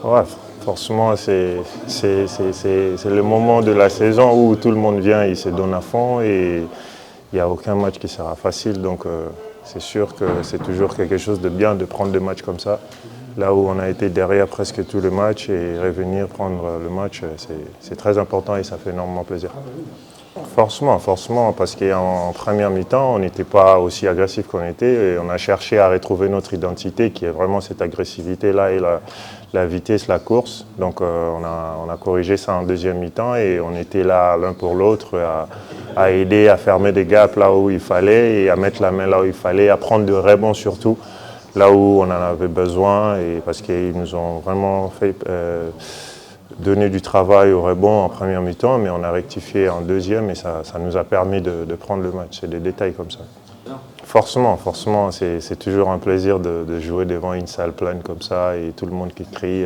Ouais, forcément, c'est le moment de la saison où tout le monde vient, il se donne à fond et il n'y a aucun match qui sera facile. Donc c'est sûr que c'est toujours quelque chose de bien de prendre des matchs comme ça. Là où on a été derrière presque tous les matchs et revenir prendre le match, c'est très important et ça fait énormément plaisir. Forcément, parce qu'en première mi-temps, on n'était pas aussi agressif qu'on était et on a cherché à retrouver notre identité qui est vraiment cette agressivité-là et la vitesse, la course. Donc on a corrigé ça en deuxième mi-temps et on était là l'un pour l'autre à aider, à fermer des gaps là où il fallait et à mettre la main là où il fallait, à prendre de rebonds surtout là où on en avait besoin et parce qu'ils nous ont vraiment fait donner du travail au rebond en première mi-temps, mais on a rectifié en deuxième et ça nous a permis de prendre le match. C'est des détails comme ça. Forcément, c'est toujours un plaisir de jouer devant une salle pleine comme ça et tout le monde qui crie.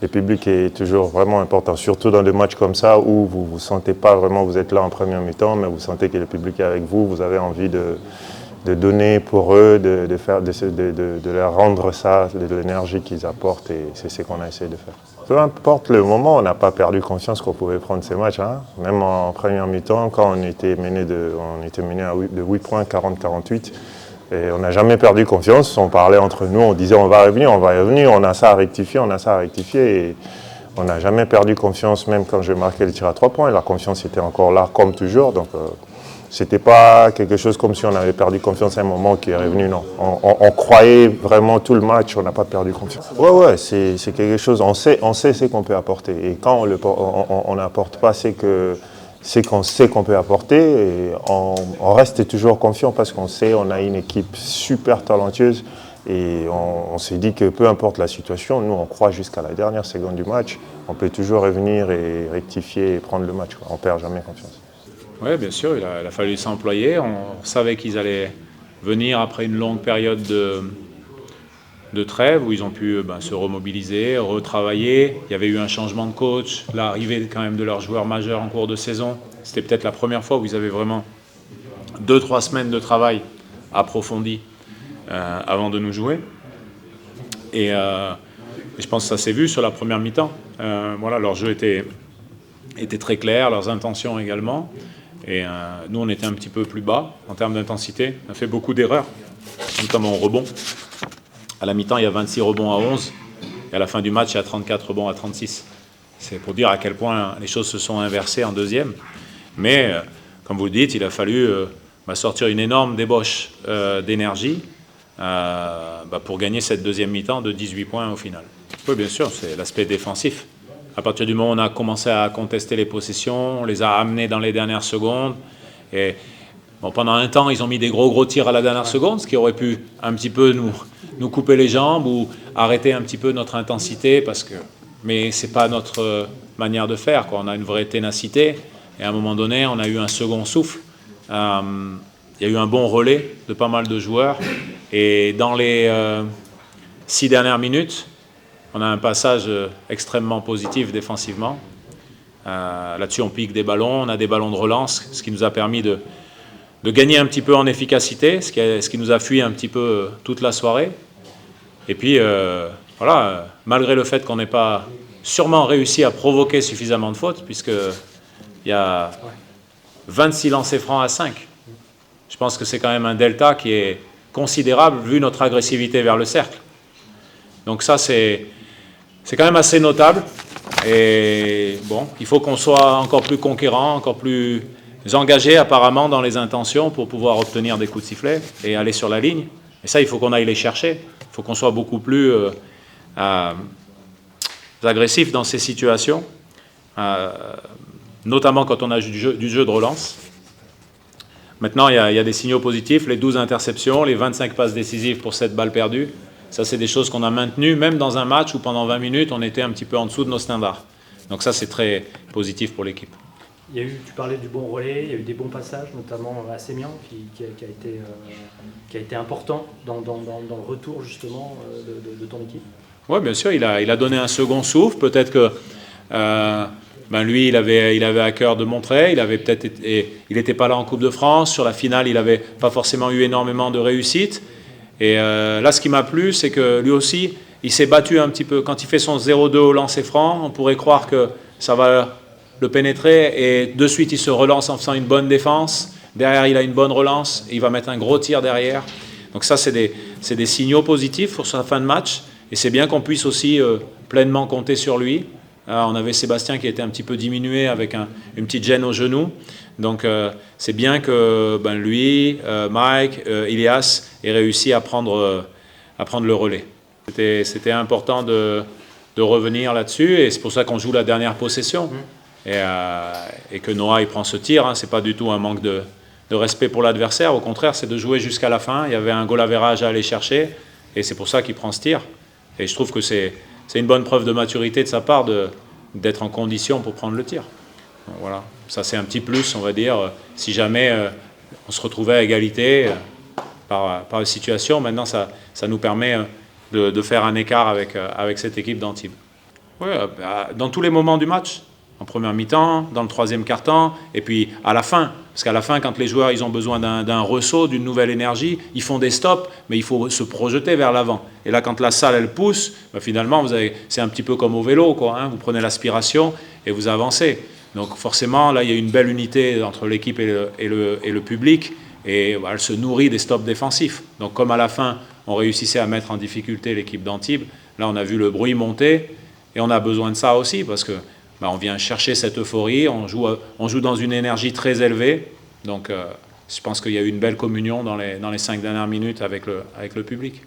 Le public est toujours vraiment important, surtout dans des matchs comme ça où vous ne vous sentez pas vraiment, vous êtes là en première mi-temps, mais vous sentez que le public est avec vous, vous avez envie de donner pour eux, de leur rendre ça, de l'énergie qu'ils apportent et c'est ce qu'on a essayé de faire. Peu importe le moment, on n'a pas perdu confiance qu'on pouvait prendre ces matchs. Hein. Même en première mi-temps, quand on était mené de 8 points, 40-48, et on n'a jamais perdu confiance. On parlait entre nous, on disait on va revenir, on a ça à rectifier, et on n'a jamais perdu confiance, même quand j'ai marqué le tir à 3 points. La confiance était encore là comme toujours. Donc, c'était pas quelque chose comme si on avait perdu confiance à un moment qui est revenu, non. On croyait vraiment tout le match, on n'a pas perdu confiance. Ouais, c'est quelque chose, on sait ce qu'on peut apporter. Et quand on n'apporte pas c'est qu'on sait qu'on peut apporter, et on reste toujours confiant parce qu'on sait on a une équipe super talentueuse et on s'est dit que peu importe la situation, nous on croit jusqu'à la dernière seconde du match, on peut toujours revenir et rectifier et prendre le match. On ne perd jamais confiance. Oui, bien sûr, il a fallu s'employer. On savait qu'ils allaient venir après une longue période de trêve où ils ont pu se remobiliser, retravailler. Il y avait eu un changement de coach, l'arrivée quand même de leurs joueurs majeurs en cours de saison. C'était peut-être la première fois où ils avaient vraiment 2-3 semaines de travail approfondi avant de nous jouer. Et je pense que ça s'est vu sur la première mi-temps. Leur jeu était très clair, leurs intentions également. Et nous, on était un petit peu plus bas en termes d'intensité. On a fait beaucoup d'erreurs, notamment au rebond. À la mi-temps, il y a 26 rebonds à 11. Et à la fin du match, il y a 34 rebonds à 36. C'est pour dire à quel point les choses se sont inversées en deuxième. Mais, comme vous le dites, il a fallu sortir une énorme débauche d'énergie pour gagner cette deuxième mi-temps de 18 points au final. Oui, bien sûr, c'est l'aspect défensif. À partir du moment où on a commencé à contester les possessions, on les a amenés dans les dernières secondes. Et pendant un temps, ils ont mis des gros tirs à la dernière seconde, ce qui aurait pu un petit peu nous couper les jambes ou arrêter un petit peu notre intensité. Mais ce n'est pas notre manière de faire, quoi. On a une vraie ténacité. Et à un moment donné, on a eu un second souffle. Il y a eu un bon relais de pas mal de joueurs. Et dans les 6 dernières minutes, on a un passage extrêmement positif défensivement. Là-dessus, on pique des ballons, on a des ballons de relance, ce qui nous a permis de gagner un petit peu en efficacité, ce qui nous a fui un petit peu toute la soirée. Et puis, malgré le fait qu'on n'ait pas sûrement réussi à provoquer suffisamment de fautes, puisqu'il y a 26 lancers francs à 5. Je pense que c'est quand même un delta qui est considérable vu notre agressivité vers le cercle. Donc ça, c'est quand même assez notable. Et il faut qu'on soit encore plus conquérant, encore plus engagé apparemment dans les intentions pour pouvoir obtenir des coups de sifflet et aller sur la ligne. Et ça, il faut qu'on aille les chercher. Il faut qu'on soit beaucoup plus agressif dans ces situations, notamment quand on a du jeu de relance. Maintenant, il y a des signaux positifs, les 12 interceptions, les 25 passes décisives pour 7 balles perdues. Ça, c'est des choses qu'on a maintenues, même dans un match où pendant 20 minutes, on était un petit peu en dessous de nos standards. Donc ça, c'est très positif pour l'équipe. Tu parlais du bon relais, il y a eu des bons passages, notamment à Sémian, qui a été important dans le retour, justement, de ton équipe. Oui, bien sûr, il a donné un second souffle. Peut-être que lui, il avait à cœur de montrer. Il n'était pas là en Coupe de France. Sur la finale, il n'avait pas forcément eu énormément de réussite. Et là, ce qui m'a plu, c'est que lui aussi il s'est battu un petit peu. Quand il fait son 0-2 au lancer franc, on pourrait croire que ça va le pénétrer et de suite il se relance en faisant une bonne défense. Derrière, il a une bonne relance, et il va mettre un gros tir derrière. Donc ça, c'est des signaux positifs pour sa fin de match. Et c'est bien qu'on puisse aussi pleinement compter sur lui. On avait Sébastien qui était un petit peu diminué avec une petite gêne au genou. Donc c'est bien que lui, Mike, Ilias aient réussi à prendre le relais. C'était important de revenir là-dessus, et c'est pour ça qu'on joue la dernière possession. Et que Noah il prend ce tir, hein. C'est pas du tout un manque de respect pour l'adversaire, au contraire, c'est de jouer jusqu'à la fin. Il y avait un goal average à aller chercher, et c'est pour ça qu'il prend ce tir. Et je trouve que c'est une bonne preuve de maturité de sa part d'être en condition pour prendre le tir. Donc voilà, ça c'est un petit plus, on va dire, si jamais on se retrouvait à égalité par la situation. Maintenant, ça nous permet de faire un écart avec cette équipe d'Antibes. Ouais, dans tous les moments du match, en première mi-temps, dans le troisième quart-temps, et puis à la fin. Parce qu'à la fin, quand les joueurs ils ont besoin d'un ressaut, d'une nouvelle énergie, ils font des stops, mais il faut se projeter vers l'avant. Et là, quand la salle elle pousse, finalement, c'est un petit peu comme au vélo, quoi, hein. Vous prenez l'aspiration et vous avancez. Donc forcément, là, il y a une belle unité entre l'équipe et le public, et elle se nourrit des stops défensifs. Donc comme à la fin, on réussissait à mettre en difficulté l'équipe d'Antibes, là, on a vu le bruit monter, et on a besoin de ça aussi, parce que on vient chercher cette euphorie, on joue dans une énergie très élevée. Donc je pense qu'il y a eu une belle communion dans les 5 dernières minutes avec le public.